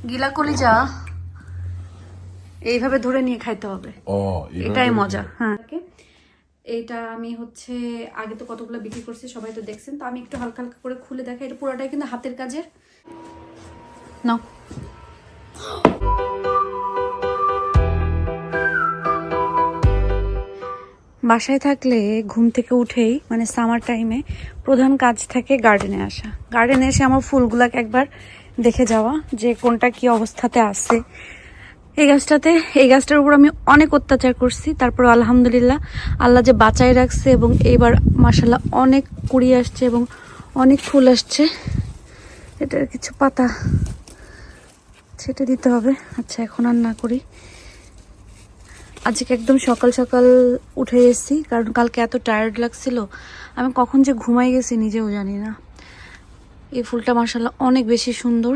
গিলা কলিজা এইভাবে ধরে নিয়ে খাইতে হবে, এটাই মজা। হ্যাঁ, এইটা আমি হচ্ছে আগে তো কতগুলো বিক্রি করছি, সবাই তো দেখছেন, তো আমি একটু হালকা হালকা করে খুলে দেখাই। এটা পুরোটাই কিন্তু হাতের কাজের। নাও, বাসায় থাকলে ঘুম থেকে উঠেই মানে সামার টাইমে প্রধান কাজ থাকে গার্ডেনে আসা। গার্ডেনে এসে আমার ফুলগুলাকে একবার দেখে যাওয়া যে কোনটা কি অবস্থাতে আছে। এই গাছটার উপর আমি অনেক অত্যাচার করছি, তারপর আলহামদুলিল্লাহ আল্লাহ যে বাঁচায় রাখছে এবং এইবার মাশাআল্লাহ অনেক কুড়ি আসছে এবং অনেক ফুল আসছে। এটার কিছু পাতা ছেটে দিতে হবে। আচ্ছা, এখন আর না করি। আজকে একদম সকাল সকাল উঠে এসেছি, কারণ কালকে এত টায়ার্ড লাগছিল, আমি কখন যে ঘুমাই গেছি নিজেও জানি না। এই ফুলটা মাশাআল্লাহ অনেক বেশি সুন্দর,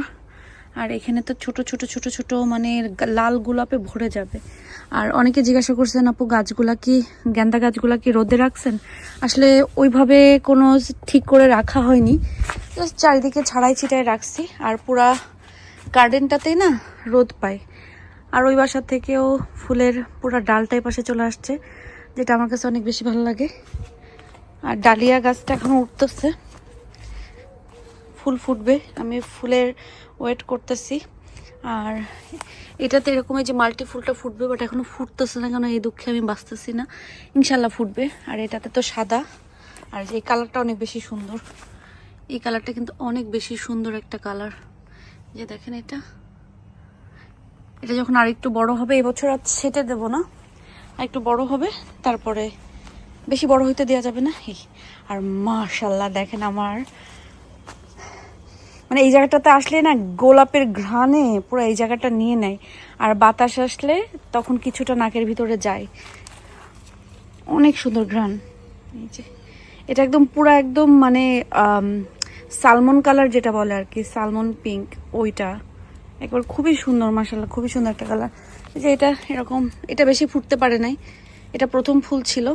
আর এখানে তো ছোট ছোট ছোট ছোট মানে লাল গোলাপে ভরে যাবে। আর অনেকে জিজ্ঞাসা করছেন আপু গাছগুলা কি, গেন্দা গাছগুলা কি রোদে রাখছেন? আসলে ওইভাবে কোনো ঠিক করে রাখা হয়নি, জাস্ট চারিদিকে ছাড়াই ছিটাই রাখছি। আর পুরা গার্ডেনটাতেই না রোদ পায়। আর ওই বাসা থেকেও ফুলের পুরা ডালটাই পাশে চলে আসছে, যেটা আমার কাছে অনেক বেশি ভালো লাগে। আর ডালিয়া গাছটা এখনো উঠতেছে, ফুল ফুটবে, আমি ফুলের ওয়েট করতেছি। আর এটাতে এরকম এই যে মাল্টি ফুলটা ফুটবে, বাট এখনো ফুটতেছে না, কেন এই দুঃখে আমি বাঁচতেছি না। ইনশাল্লাহ ফুটবে। আর এটাতে তো সাদা, আর এই কালারটা অনেক বেশি সুন্দর। এই কালারটা কিন্তু অনেক বেশি সুন্দর একটা কালার, যে দেখেন এটা যখন আর একটু বড় হবে, এবছর আর ছেটে দেবো না, আর একটু বড় হবে, তারপরে বেশি বড় হইতে দেওয়া যাবে না। আর মাশাআল্লাহ দেখেন আমার মানে এই জায়গাটাতে আসলে না গোলাপের ঘ্রাণে পুরো এই জায়গাটা নিয়ে নেয়। আর বাতাস আসলে তখন কিছুটা নাকের ভিতরে যায়, অনেক সুন্দর ঘ্রাণ। এই যে এটা একদম পুরা একদম মানে সালমন কালার যেটা বলে আর কি, সালমন পিঙ্ক, ওইটা একবার খুবই সুন্দর মাশাআল্লাহ, খুবই সুন্দর একটা কালার। যে এটা এরকম, এটা বেশি ফুটতে পারে নাই, এটা প্রথম ফুল ছিল।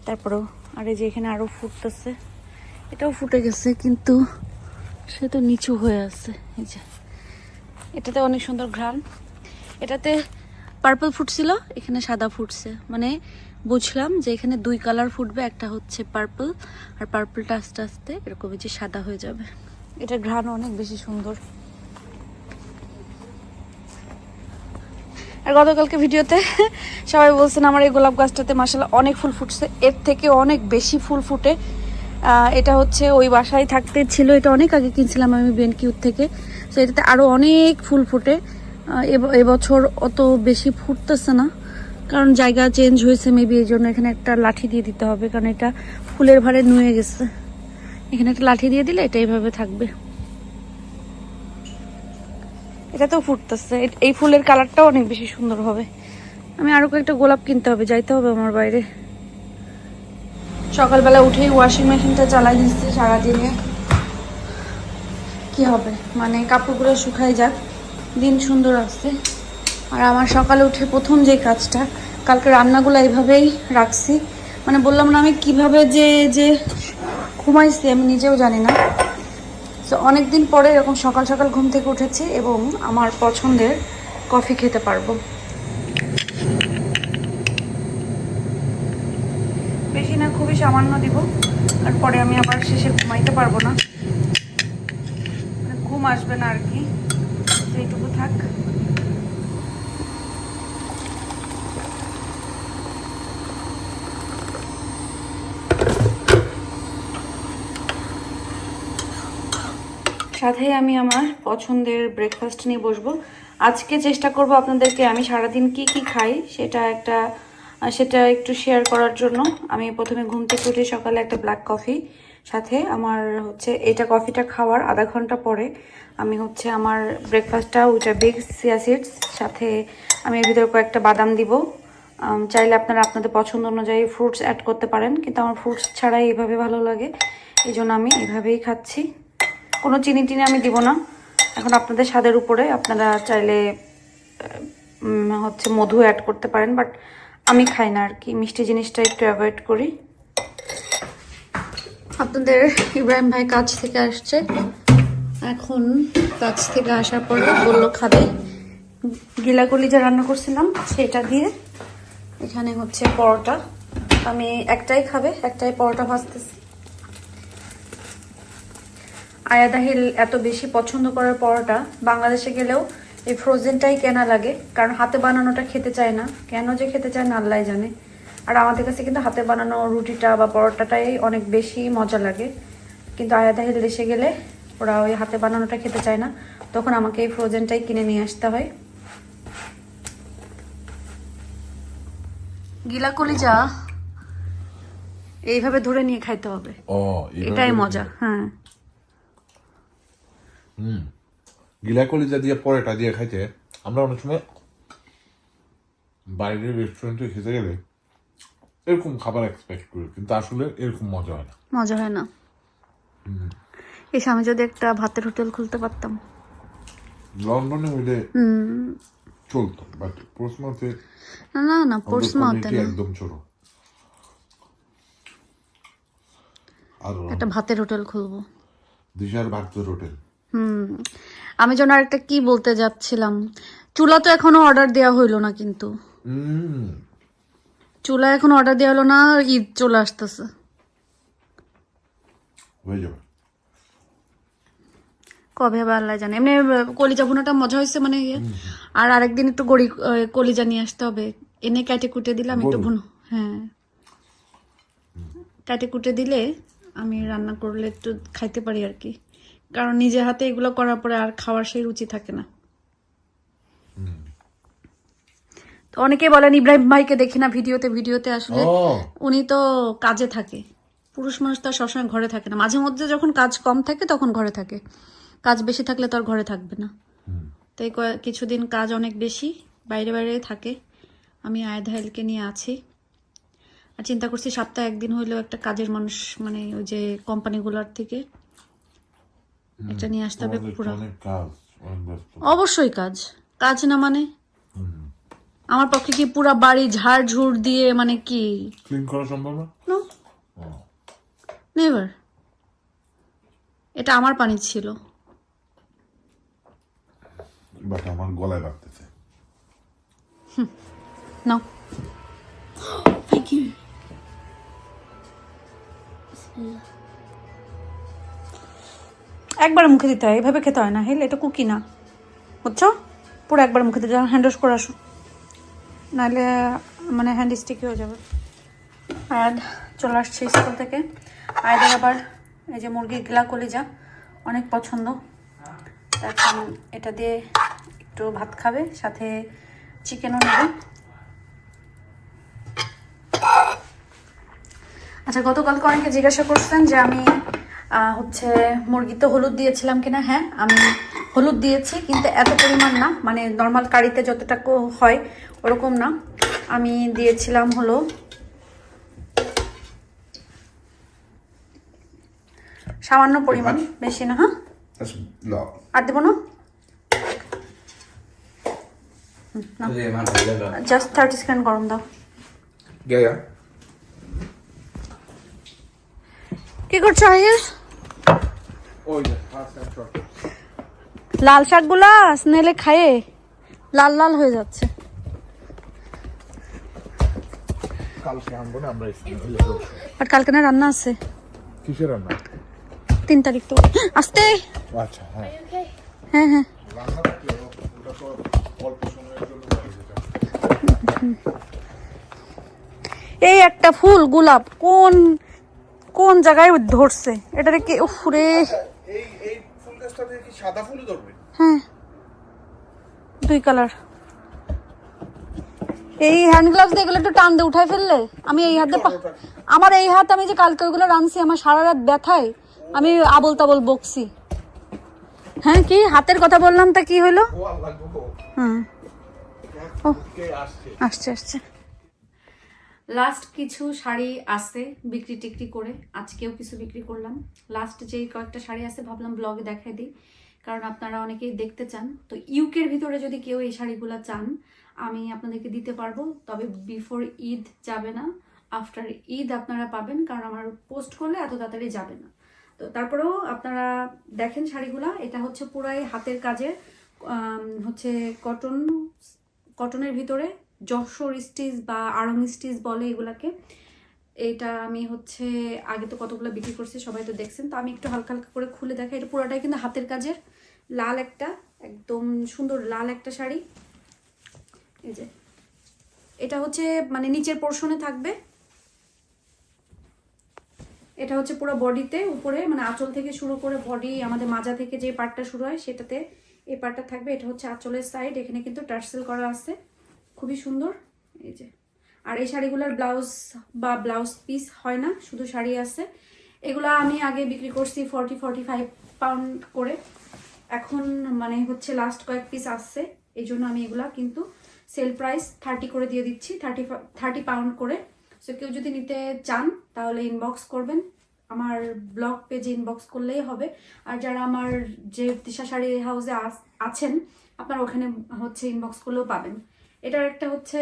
তারপরেও আর এই যে এখানে আরো ফুটতেছে, এটাও ফুটে গেছে, কিন্তু সে তো নিচু হয়ে আছে। এই যে এটাতে অনেক সুন্দর ঘ্রাণ। এটাতে পার্পল ফুটছিল, এখানে সাদা ফুটছে, মানে বুঝলাম যে এখানে দুই কালার ফুটবে, একটা হচ্ছে পার্পল, আর পার্পলটা আস্তে আস্তে এরকম যে সাদা হয়ে যাবে। এটার ঘ্রাণ অনেক বেশি সুন্দর। আর গতকালকে ভিডিওতে সবাই বলছেন আমার এই গোলাপ গাছটাতে মাশাআল্লাহ অনেক ফুল ফুটছে, এর থেকে অনেক বেশি ফুল ফুটে। এটা হচ্ছে ওই বাসায় থাকতে ছিল, এটা অনেক আগে কিনছিলাম আমি বেনকিউর থেকে। তো এটাতে আরও অনেক ফুল ফুটে। এবছর অত বেশি ফুটতেছে না, কারণ জায়গা চেঞ্জ হয়েছে মেবি, এই জন্য এখানে একটা লাঠি দিয়ে দিতে হবে, কারণ এটা ফুলের ভারে নুয়ে গেছে। এখানে একটা লাঠি দিয়ে দিলে এটা এইভাবে থাকবে। এটাতেও ফুটতেছে, এই ফুলের কালারটাও অনেক বেশি সুন্দর হবে। আমি আরো কয়েকটা গোলাপ কিনতে হবে, যাইতে হবে আমার বাইরে। সকালবেলা উঠেই ওয়াশিং মেশিনটা চালাই দিচ্ছি, সারাদিনে কি হবে মানে কাপড়গুলো শুকাই যাক, দিন সুন্দর আসছে। আর আমার সকালে উঠে প্রথম যে কাজটা, কালকে রান্নাগুলো এইভাবেই রাখছি, মানে বললাম না আমি কিভাবে যে ঘুমাইছি আমি নিজেও জানি না। তো অনেকদিন পরে এরকম সকাল সকাল ঘুম থেকে উঠেছি এবং আমার পছন্দের কফি খেতে পারবো। বেশি না, খুবই সামান্য দিব, আর পরে আমি আবার শেষে ঘুমাইতে পারবো না, মানে ঘুম আসবে না আর কি, এইটুকু থাক। সাথে আমি আমার পছন্দের ব্রেকফাস্ট নিয়ে বসবো। আজকে চেষ্টা করব আপনাদেরকে আমি সারাদিন কি কি খাই সেটা একটু শেয়ার করার জন্য। আমি প্রথমে ঘুম থেকে উঠে সকালে একটা ব্ল্যাক কফি, সাথে আমার হচ্ছে এটা কফিটা খাওয়ার আধা ঘন্টা পরে আমি হচ্ছে আমার ব্রেকফাস্টটা ওইটা বিগ চিয়া সিডস, সাথে আমি এর ভিতরে কয়েকটা বাদাম দিব। চাইলে আপনারা আপনাদের পছন্দ অনুযায়ী ফ্রুটস অ্যাড করতে পারেন, কিন্তু আমার ফ্রুটস ছাড়াই এইভাবে ভালো লাগে, এই জন্য আমি এইভাবেই খাচ্ছি। কোনো চিনি টিনি আমি দিব না। এখন আপনাদের স্বাদের উপরে, আপনারা চাইলে হচ্ছে মধু অ্যাড করতে পারেন, বাট আমি খাই না আর কি, মিষ্টি জিনিসটা একটু অ্যাভয়েড করি। আপনাদের ইব্রাহিম ভাই কাজ থেকে আসছে, এখন কাছ থেকে আসার পরে বললো খাবে, গিলা কলিজা রান্না করছিলাম সেটা দিয়ে। এখানে হচ্ছে পরোটা, আমি একটাই খাবে, একটাই পরোটা ভাজতেছি। আয়াদাহিল এত বেশি পছন্দ করার পরোটা, বাংলাদেশে গেলেও এই ফ্রোজেনটাই কেনা লাগে, কারণ হাতে বানানোটা খেতে চায় না। কেন যে খেতে চায় না আল্লাহ জানে। আর আমাদের কাছে কিন্তু হাতে বানানো রুটিটা বা পরোটাটাই অনেক বেশি মজা লাগে, কিন্তু আয়াদাহিল দেশে গেলে ওরা ওই হাতে বানানোটা খেতে চায় না, তখন আমাকে এই ফ্রোজেনটাই কিনে নিয়ে আসতে হয়। গিলা কলিজা এইভাবে ধরে নিয়ে খাইতে হবে, এটাই মজা। হ্যাঁ, গিলা কলিজা দিয়ে পরোটা দিয়ে খাইতে আমরা অনেক সময় বাইরের রেস্টুরেন্টে খেতে গেলে এরকম খাবার এক্সপেক্ট করি, কিন্তু আসলে এরকম মজা হয় না। মজা হয় না। এসে আমি যদি একটা ভাতের হোটেল খুলতে পারতাম। লন্ডনে হইলে চলতো, বাট পোর্টসমাউথে না না, পোর্টসমাউথে না, একদম ছোট। আর একটা ভাতের হোটেল খুলবো, দিশার ভাতের হোটেল। আমি যেন আরেকটা কি বলতে যাচ্ছিলাম, চুলা তো এখনো অর্ডার দেওয়া হইলো না, কিন্তু চুলা এখন অর্ডার দেওয়া হলো না, ঈদ চলে আসতেছে, হয়ে যাবে কবে হবে আল্লাহ জানে। এমনি কলিজা ভুনাটা মজা হয়েছে মানে ইয়ে। আর আরেকদিন একটু কলিজা নিয়ে আসতে হবে, এনে কাটে কুটে দিলাম একটু ভুনো। হ্যাঁ, কাটে কুটে দিলে আমি রান্না করলে একটু খাইতে পারি আর কি, কারণ নিজে হাতে এগুলো করার পরে আর খাওয়ার সেই রুচি থাকে না। তো অনেকেই বলেন ইব্রাহিম ভাইকে দেখি না ভিডিওতে, আসলে উনি তো কাজে থাকে। পুরুষ মানুষ তো আর সবসময় ঘরে থাকে না, মাঝে মধ্যে যখন কাজ কম থাকে তখন ঘরে থাকে, কাজ বেশি থাকলে তো আর ঘরে থাকবে না। তাই কিছুদিন কাজ অনেক বেশি, বাইরে বাইরে থাকে। আমি আয়ধাইলকে নিয়ে আছি, আর চিন্তা করছি সপ্তাহে একদিন হইলেও একটা কাজের মানুষ, মানে ওই যে কোম্পানিগুলোর থেকে একটা নিয়ে আসতে হবে। পুরো অবশ্যই কাজ না মানে আমার পক্ষে কি পুরা বাড়ি ঝাড় ঝুড় দিয়ে মানে কি ক্লিন করা সম্ভব না? নেভার। এটা আমার পানি ছিল, বাট আমার গলায় লাগতেছে। নাও। Thank you. একবার মুখে দিতে হয়, এভাবে খেতে হয় না। হেল, এটা কুকি না, বুঝছো? পুরো একবার মুখে দিতে হ্যান্ড ওয়াশ করে আসো, নাহলে মানে হ্যান্ড স্টিক হয়ে যাবে। আয়াদ চলে আসছে স্কুল থেকে। আয়াদের আবার এই যে মুরগির গিলা কলিজা অনেক পছন্দ, এখন এটা দিয়ে একটু ভাত খাবে, সাথে চিকেনও নেবে। আচ্ছা, গতকালকে অনেকে জিজ্ঞাসা করছেন যে আমি হচ্ছে মুরগিতে হলুদ দিয়েছিলাম কিনা। হ্যাঁ, আমি হলুদ দিয়েছি, কিন্তু এত পরিমাণ না, মানে নর্মাল কারিতে যতটুকু হয় ওরকম না। আমি দিয়েছিলাম হলো সামান্য পরিমাণ, বেশি না। হ্যাঁ, আর দেবো না, জাস্ট 30 সেকেন্ড গরম দাও। কি করছো আহিল? লাল শাকগুলা স্নেলে খায়ে লাল লাল হয়ে যাচ্ছে। আর কালকে না রান্না আছে। কিসের রান্না? 3 তারিখ তো। আস্তে। আচ্ছা, হ্যাঁ হ্যাঁ হ্যাঁ। এই একটা ফুল গোলাপ কোন কোন জায়গায় ধরছে, এটারে কি উফরে। এই ফুল গাছটা থেকে কি সাদা ফুল ধরবে? হ্যাঁ, 2 কালার। এই হ্যান্ড গ্লাভস দিয়ে এগুলো একটু টান দিয়ে উঠাই ফেললে। আমি এই হাতে, আমার এই হাত, আমি যে কালকে ওইগুলো রানছি, আমার সারা রাত ব্যথায় আমি আবল তাবল বকছি। হ্যাঁ, কি হাতের কথা বললাম তা কি হলো? হ্যাঁ, আসছে আসছে। লাস্ট কিছু শাড়ি আছে বিক্রি টিক্রি করে, আজকেও কিছু বিক্রি করলাম। লাস্ট যেই কয়েকটা শাড়ি আছে ভাবলাম ব্লগে দেখাই দিই, কারণ আপনারা অনেকেই দেখতে চান। তো ইউকের ভিতরে যদি কেউ এই শাড়িগুলো চান আমি আপনাদেরকে দিতে পারবো, তবে বিফোর ঈদ যাবে না, আফটার ঈদ আপনারা পাবেন, কারণ আমার পোস্ট করলে এত তাড়াতাড়ি যাবে না। তো তারপরেও আপনারা দেখেন শাড়িগুলা, এটা হচ্ছে পুরাই হাতের কাজের, হচ্ছে কটনের ভিতরে যশোর স্টিচ বা আড়ং স্টিচ বলে এগুলাকে। এটা আমি হচ্ছে আগে তো কতগুলো বিক্রি করছি, সবাই তো দেখছেন। তো আমি একটু হালকা হালকা করে খুলে দেখাই। এটা পুরোটাই কিন্তু হাতের কাজের, লাল একটা, একদম সুন্দর লাল একটা শাড়ি। এই যে এটা হচ্ছে মানে নিচের পোর্শনে থাকবে, এটা হচ্ছে পুরো বডিতে উপরে মানে আঁচল থেকে শুরু করে বডি আমাদের মাজা থেকে যে পার্টটা শুরু হয় সেটাতে এই পার্টটা থাকবে। এটা হচ্ছে আঁচলের সাইড, এখানে কিন্তু টার্সেল করা আছে, খুবই সুন্দর। এই যে আর এই শাড়িগুলোর ব্লাউজ বা ব্লাউজ পিস হয় না, শুধু শাড়ি আছে। এগুলা আমি আগে বিক্রি করছি 40-45 পাউন্ড করে, এখন মানে হচ্ছে লাস্ট কয়েক পিস আসছে, এই জন্য আমি এগুলা কিন্তু সেল প্রাইস 30 করে দিয়ে দিচ্ছি, 30 পাউন্ড করে। সো কেউ যদি নিতে চান তাহলে ইনবক্স করবেন, আমার ব্লগ পেজে ইনবক্স করলেই হবে। আর যারা আমার যে তিশা শাড়ি হাউসে আছেন আপনারা ওখানে হচ্ছে ইনবক্স করলেও পাবেন। এটার একটা হচ্ছে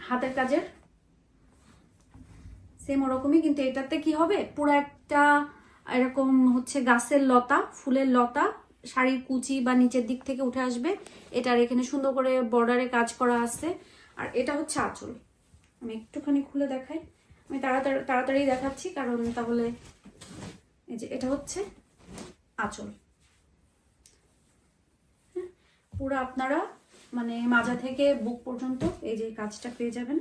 হাতের কাজের সেম ওরকমই, কিন্তু এটাতে কি হবে পুরো একটা এরকম হচ্ছে গাছের লতা, ফুলের লতা শাড়ির কুচি বা নিচের দিক থেকে উঠে আসবে। এটার এখানে সুন্দর করে বর্ডারে কাজ করা আছে। আর এটা হচ্ছে আঁচল, আমি একটুখানি খুলে দেখাই, আমি তাড়াতাড়ি দেখাচ্ছি কারণ তাহলে। এই যে এটা হচ্ছে আঁচল, পুরো আপনারা মানে মাজা থেকে বুক পর্যন্ত এই যে কাজটা পেয়ে যাবেন।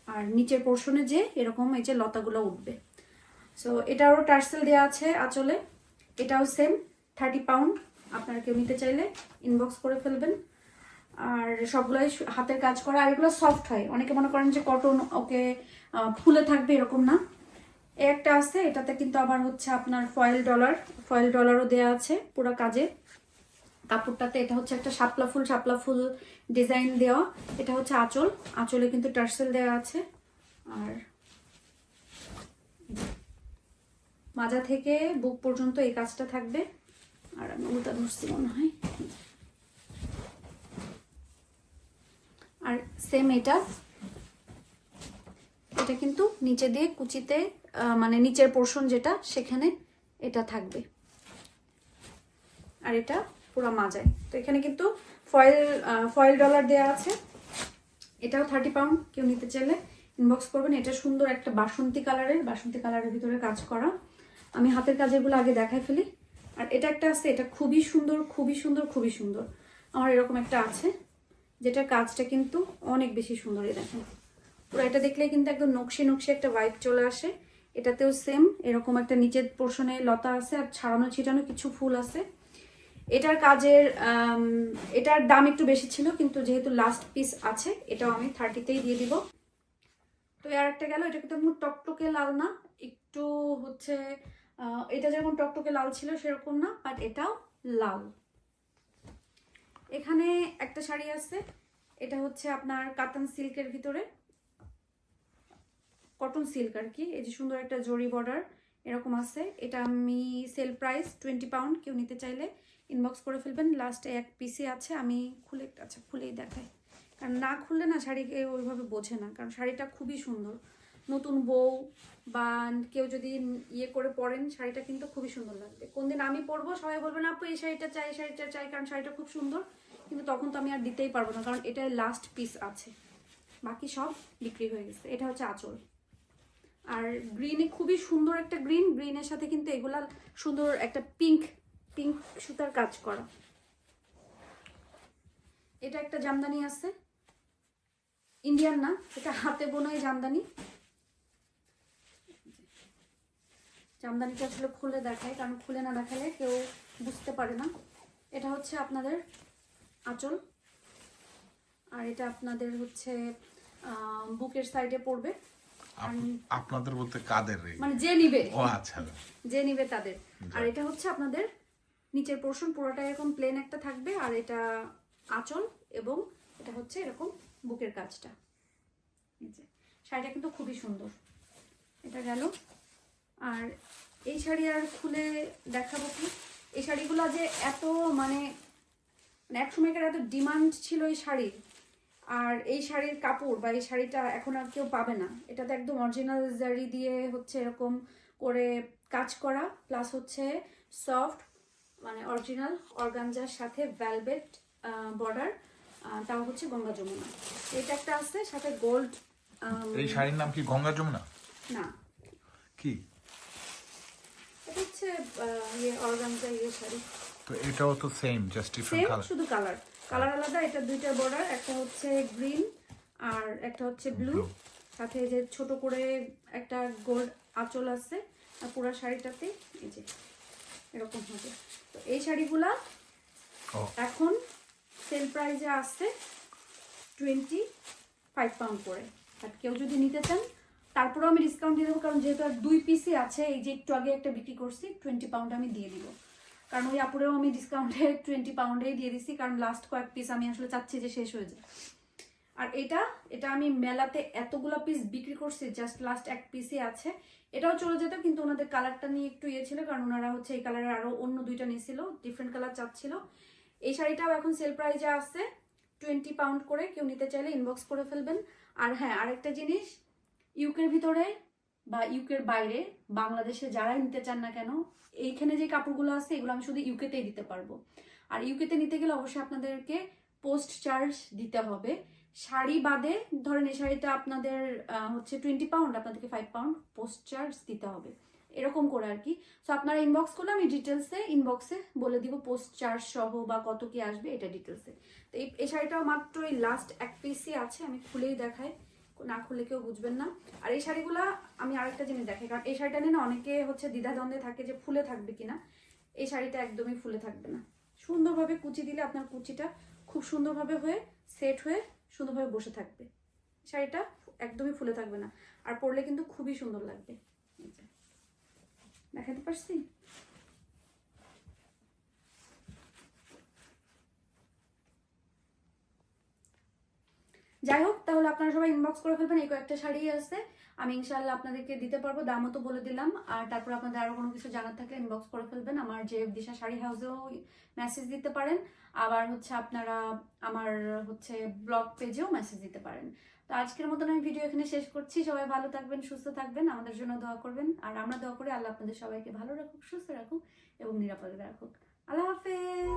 আর নিচের পোর্শনে যে এরকম এই যে লতাগুলো উঠবে। সো এটারও টার্সেল দেওয়া আছে আঁচলে, এটাও সেম 30 পাউন্ড। আপনারা কেউ নিতে চাইলে ইনবক্স করে ফেলবেন। আর সবগুলাই হাতের কাজ করা, আর এগুলো সফট হয়। অনেকে মনে করেন যে কটন ওকে ফুলে থাকবে, এরকম না। একটা আছে এটাতে কিন্তু আবার হচ্ছে আপনার ফয়েল ডলারও দেওয়া আছে পুরো কাজে কাপড়টাতে। এটা হচ্ছে একটা শাপলা ফুল ডিজাইন দেওয়া। এটা হচ্ছে আঁচলে কিন্তু টার্সেল দেওয়া আছে। আর মাজা থেকে বুক পর্যন্ত এই কাজটা থাকবে। আর আমি উল্টা ধরছি মনে হয়। আর সেম এটা কিন্তু নিচে দিয়ে কুচিতে মানে নিচের পোর্শন যেটা সেখানে এটা থাকবে। আর এটা পুরো মাজায়। তো এখানে কিন্তু ফয়েল ডলার দেওয়া আছে। এটাও 30 পাউন্ড, কেউ নিতে চাইলে ইনবক্স করবেন। এটা সুন্দর একটা বাসন্তী কালারের ভিতরে কাজ করা। আমি হাতের কাজেরগুলো আগে দেখাই ফেলি। আর এটা একটা আছে, এটা খুবই সুন্দর। আমার এরকম একটা আছে যেটার কাজটা কিন্তু অনেক বেশি সুন্দর। দেখেন পুরো এটা দেখলে কিন্তু একদম নকশি একটা ভাইব চলে আসে। এটাতেও সেম এরকম একটা নিচের পোর্শনে লতা আছে আর ছাড়ানো ছিটানো কিছু ফুল আছে। এটার কাজের এটার দাম একটু বেশি ছিল, কিন্তু যেহেতু লাস্ট পিস আছে এটাও আমি 30তেই দিয়ে দিব। তো আর একটা গেল, এটা কিন্তু একদম টকটকে লাল না, একটু হচ্ছে এটা যেমন টকটকে লাল ছিল সেরকম না, বাট এটাও লাল। এখানে একটা শাড়ি আছে, এটা হচ্ছে আপনার কাতান সিল্কের ভিতরে, কটন সিল্ক আর কি। এই যে সুন্দর একটা জরি বর্ডার এরকম আছে। এটা আমি সেল প্রাইস 20 পাউন্ড, কেউ নিতে চাইলে ইনবক্স করে ফেলবেন। লাস্টে এক পিসি আছে, আমি খুলেই দেখাই, কারণ না খুললে না শাড়িকে ওইভাবে বোঝে না। কারণ শাড়িটা খুবই সুন্দর, নতুন বউ বা কেউ যদি ইয়ে করে পরেন শাড়িটা কিন্তু খুবই সুন্দর লাগবে। কোনদিন আমি পরবো সবাই বলবেন আপু এই শাড়িটা চাই, কারণ শাড়িটা খুব সুন্দর। কিন্তু তখন তো আমি আর দিতেই পারবো না, কারণ এটা লাস্ট পিস আছে, বাকি সব বিক্রি হয়ে গেছে। এটা হচ্ছে আঁচল। আর গ্রিনে খুবই সুন্দর একটা গ্রিনের সাথে কিন্তু এগুলা সুন্দর একটা পিঙ্ক সুতার কাজ করা। এটা একটা জামদানি আছে, ইন্ডিয়ান না, এটা হাতে বোনাই জামদানিটা আসলে খুলে দেখায়, কারণ খুলে না দেখালে কেউ বুঝতে পারে না। এটা হচ্ছে আপনাদের আঁচল, আর এটা আপনাদের হচ্ছে বুকের সাইডে পড়বে। আপনাদের বলতে কাদের? মানে যে নিবে, ও আচ্ছা, যে নিবে তাদের। আর এটা হচ্ছে আপনাদের নিচের পোর্শন পুরোটা এরকম প্লেন একটা থাকবে, আর এটা আঁচল এবং এটা হচ্ছে এরকম বুকের কাজটা। এই যে শাড়িটা কিন্তু খুবই সুন্দর। এটা গেল। আর এই শাড়ি আর খুলে দেখাবো কি, এই শাড়িগুলো যে এত মানে এক সময়কার এত ডিমান্ড ছিল এই শাড়ির, আর এই শাড়ির কাপড় বা এই শাড়িটা এখন আর কেউ পাবে না। এটাতে একদম অরিজিনাল জারি দিয়ে হচ্ছে এরকম করে কাজ করা, প্লাস হচ্ছে সফট মানে অরিজিনাল অর্গানজার সাথে ভেলভেট বর্ডার, তাও হচ্ছে গঙ্গা যমুনা। এটা একটা আছে সাথে গোল্ড। এই শাড়ির নাম কি গঙ্গা যমুনা? না, কি এটা হচ্ছে অর্গানজা শাড়ি। তো এটাও তো same, just different same, colour. শুধু কালার আলাদা। এটা দুইটা বর্ডার, একটা হচ্ছে গ্রিন আর একটা হচ্ছে ব্লু, সাথে এই যে ছোট করে একটা গোল্ড আঁচল আছে। আর পুরো শাড়িটাতে এই যে এরকম হবে। তো এই শাড়িগুলা এখন সেল প্রাইসে আসছে 25 পাউন্ড করে। আর কেউ যদি নিতে চান তারপরেও আমি ডিসকাউন্ট দিয়ে দেবো, কারণ যেহেতু আর 2 পিসই আছে, এই যে একটু আগে একটা বিক্রি করছি 20 পাউন্ড আমি দিয়ে দিব। কারণ ওই আপুরেও আমি ডিসকাউন্টে 20 পাউন্ডেই দিয়ে দিছি, কারণ লাস্ট কয়েক পিস আমি আসলে চাচ্ছি যে শেষ হয়ে যায়। আর এটা আমি মেলাতে এতগুলো পিস বিক্রি করছি, জাস্ট লাস্ট এক পিসই আছে। এটাও চলে যেত, কিন্তু ওনাদের কালারটা নিয়ে একটু ইয়ে ছিল, কারণ ওনারা হচ্ছে এই কালারের আরো অন্য দুইটা নিয়েছিল, ডিফারেন্ট কালার চাচ্ছিল। এই শাড়িটাও এখন সেল প্রাইসে আছে 20 পাউন্ড করে। কেউ নিতে চাইলে ইনবক্স করে ফেলবেন। আর হ্যাঁ, আরেকটা জিনিস, ইউকের ভিতরে বা ইউকের বাইরে বাংলাদেশে যারা নিতে চান না কেন, এইখানে যে কাপড়গুলো আছে এগুলো আমি শুধু ইউকেতেই দিতে পারবো। আর ইউকেতে নিতে গেলে অবশ্যই আপনাদেরকে পোস্ট চার্জ দিতে হবে। শাড়ি বাদে ধরেন এই শাড়িটা আপনাদের হচ্ছে 20 পাউন্ড, আপনাদেরকে 5 পাউন্ড পোস্ট চার্জ দিতে হবে, এরকম করে আর কি। সো আপনারা ইনবক্স করলে আমি ডিটেলসে ইনবক্সে বলে দিব পোস্ট চার্জ সহ বা কত কি আসবে এটা ডিটেলসে। তো এই শাড়িটাও মাত্র এই লাস্ট এক পিসই আছে, আমি খুলেই দেখাই, না খুলে কেউ বুঝবেন না। আর এই শাড়িগুলা আমি আরেকটা জিনিস দেখাই, কারণ এই শাড়িটা নিয়ে না অনেকে হচ্ছে দ্বিধাদ্বন্দ্বে থাকে যে ফুলে থাকবে কিনা। এই শাড়িটা একদমই ফুলে থাকবে না। সুন্দরভাবে কুচি দিলে আপনার কুচিটা খুব সুন্দরভাবে হয়ে সেট হয়ে সুন্দরভাবে বসে থাকবে। শাড়িটা একদমই ফুলে থাকবে না, আর পরলে কিন্তু খুবই সুন্দর লাগবে। দেখাতে পারছি? যাই হোক, তাহলে আপনারা সবাই ইনবক্স করে ফেলবেন। এই কয়েকটা শাড়ি আছে, আমি ইনশাআল্লাহ আপনাদেরকে দিতে পারবো, দামও তো বলে দিলাম। আর তারপর আপনাদের আরো কোনো কিছু জানার থাকলে ইনবক্স করে ফেলবেন। আমার যে দিশা শাড়ি হাউসেও মেসেজ দিতে পারেন, আবার হচ্ছে আপনারা আমার হচ্ছে ব্লগ পেজেও মেসেজ দিতে পারেন। তো আজকের মতন আমি ভিডিও এখানে শেষ করছি। সবাই ভালো থাকবেন, সুস্থ থাকবেন, আমাদের জন্য দোয়া করবেন। আর আমরা দোয়া করি আল্লাহ আপনাদের সবাইকে ভালো রাখুক, সুস্থ রাখুক এবং নিরাপদে রাখুক। আল্লাহ হাফেজ।